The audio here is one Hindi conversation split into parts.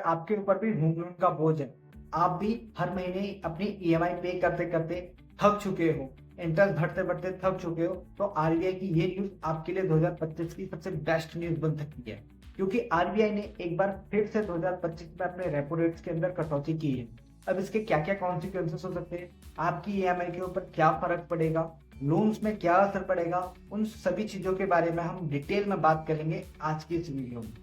आपके ऊपर भी होम लोन का बोझ है, आप भी हर महीने अपनी ईएमआई पे करते करते थक चुके हो, इंटरेस्ट भरते भरते थक चुके हो, तो आरबीआई की ये न्यूज आपके लिए 2025 की सबसे बेस्ट न्यूज बन सकती है। क्योंकि आरबीआई ने एक बार फिर से 2025 में अपने रेपो रेट्स के अंदर कटौती की है। अब इसके क्या क्या कॉन्सिक्वेंसेस हो सकते हैं, आपकी ईएमआई के ऊपर क्या फर्क पड़ेगा, लोन्स में क्या असर पड़ेगा, उन सभी चीजों के बारे में हम डिटेल में बात करेंगे आज की इस वीडियो में।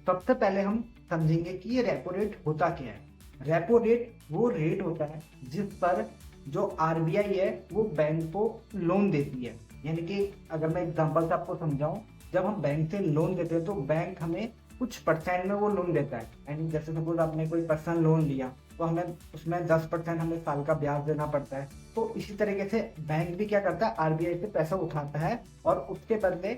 सबसे पहले हम समझेंगे कि ये रेपो रेट होता क्या है। रेपो रेट वो रेट होता है जिस पर जो आरबीआई है वो बैंक को लोन देती है। यानी कि अगर मैं एग्जांपल से आपको समझाऊं, जब हम बैंक से लोन देते हैं तो बैंक हमें कुछ परसेंट में वो लोन देता है। यानी जैसे सपोज आपने कोई पर्सनल लोन लिया तो हमें उसमें 10% हमें साल का ब्याज देना पड़ता है। तो इसी तरीके से बैंक भी क्या करता है, आरबीआई से पैसा उठाता है और उसके बदले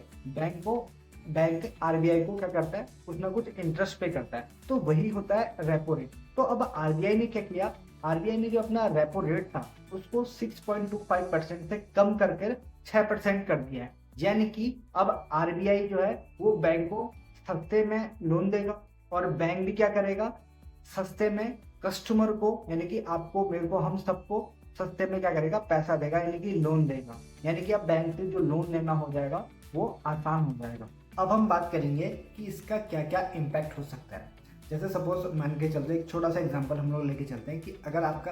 बैंक आरबीआई को क्या करता है, कुछ ना कुछ इंटरेस्ट पे करता है। तो वही होता है रेपो रेट। तो अब आरबीआई ने क्या किया, आरबीआई ने जो अपना रेपो रेट था उसको 6.25% से कम करके 6% कर दिया है। यानी कि अब आरबीआई जो है वो बैंक को सस्ते में लोन देगा और बैंक भी क्या करेगा, सस्ते में कस्टमर को यानी कि आपको, मेरे को, हम सबको सस्ते में क्या करेगा, पैसा देगा, यानी कि लोन देगा। यानी कि अब बैंक से जो लोन लेना हो जाएगा वो आसान हो जाएगा। अब हम बात करेंगे कि इसका क्या क्या इम्पैक्ट हो सकता है। जैसे सपोज मान के चलते, एक छोटा सा एग्जांपल हम लोग लेके चलते हैं कि अगर आपका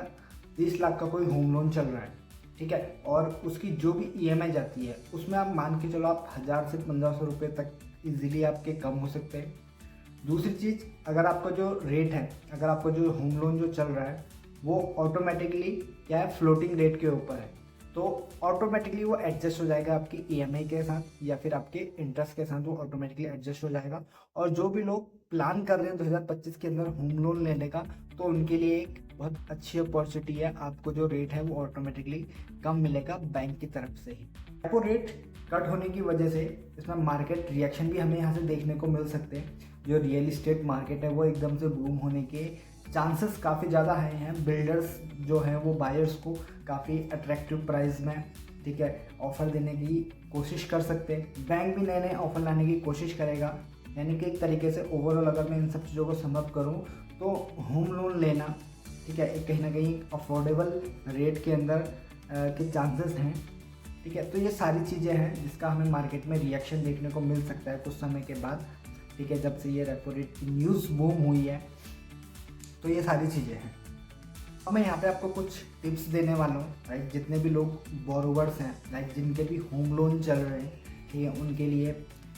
30 लाख का कोई होम लोन चल रहा है, ठीक है, और उसकी जो भी ईएमआई जाती है उसमें आप मान के चलो आप 1000 से 1500 रुपये तक इजीली आपके कम हो सकते हैं। दूसरी चीज़, अगर आपका जो रेट है, अगर आपका जो होम लोन जो चल रहा है वो ऑटोमेटिकली क्या है, फ्लोटिंग रेट के ऊपर है, तो ऑटोमेटिकली वो एडजस्ट हो जाएगा आपकी ईएमआई के साथ या फिर आपके इंटरेस्ट के साथ, वो ऑटोमेटिकली एडजस्ट हो जाएगा। और जो भी लोग प्लान कर रहे हैं 2025 के अंदर होम लोन लेने का, तो उनके लिए एक बहुत अच्छी अपॉर्चुनिटी है, आपको जो रेट है वो ऑटोमेटिकली कम मिलेगा बैंक की तरफ से ही। रेपो रेट कट होने की वजह से इसमें मार्केट रिएक्शन भी हमें यहाँ से देखने को मिल सकते हैं। जो रियल इस्टेट मार्केट है वो एकदम से बूम होने के चांसेस काफ़ी ज़्यादा हैं। बिल्डर्स जो हैं वो बायर्स को काफ़ी अट्रैक्टिव प्राइस में, ठीक है, ऑफ़र देने की कोशिश कर सकते हैं। बैंक भी नए नए ऑफ़र लाने की कोशिश करेगा। यानी कि एक तरीके से ओवरऑल अगर मैं इन सब चीज़ों को समअप करूँ तो होम लोन लेना, ठीक है, एक कहीं ना कहीं अफोर्डेबल रेट के अंदर के चांसेस हैं, ठीक है। तो ये सारी चीज़ें हैं जिसका हमें मार्केट में रिएक्शन देखने को मिल सकता है कुछ समय के बाद, ठीक है, जब से ये रेपो रेट की न्यूज़ बूम हुई है। तो ये सारी चीज़ें हैं। अब मैं यहाँ पे आपको कुछ टिप्स देने वाला हूँ, राइट। जितने भी लोग बोरोवर्स हैं, लाइक जिनके भी होम लोन चल रहे हैं, ठीक है, उनके लिए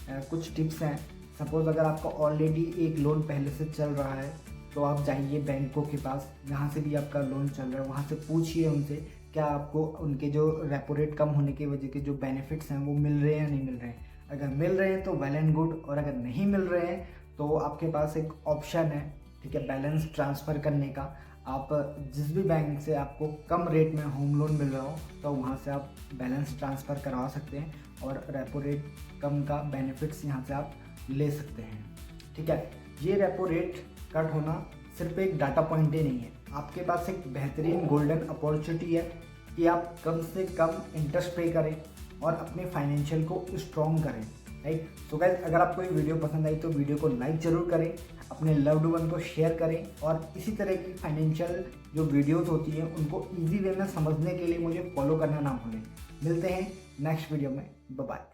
कुछ टिप्स हैं। सपोज़ अगर आपका ऑलरेडी एक लोन पहले से चल रहा है तो आप जाइए बैंकों के पास, जहाँ से भी आपका लोन चल रहा है वहाँ से पूछिए उनसे क्या आपको उनके जो रेपो रेट कम होने की वजह के जो बेनिफिट्स हैं वो मिल रहे हैं या नहीं मिल रहे हैं। अगर मिल रहे हैं तो वेल एंड गुड, और अगर नहीं मिल रहे हैं तो आपके पास एक ऑप्शन है, ठीक है, बैलेंस ट्रांसफ़र करने का। आप जिस भी बैंक से आपको कम रेट में होम लोन मिल रहा हो तो वहाँ से आप बैलेंस ट्रांसफ़र करवा सकते हैं और रेपो रेट कम का बेनिफिट्स यहाँ से आप ले सकते हैं, ठीक है। ये रेपो रेट कट होना सिर्फ एक डाटा पॉइंट ही नहीं है, आपके पास एक बेहतरीन गोल्डन अपॉर्चुनिटी है कि आप कम से कम इंटरेस्ट पे करें और अपने फाइनेंशियल को स्ट्रॉन्ग करें, राइट। सो गाइस, अगर आपको ये वीडियो पसंद आई तो वीडियो को लाइक ज़रूर करें, अपने लव्ड वन को शेयर करें और इसी तरह की फाइनेंशियल जो वीडियोस होती हैं उनको इजी वे में समझने के लिए मुझे फॉलो करना ना भूलें। मिलते हैं नेक्स्ट वीडियो में, बाय बाय।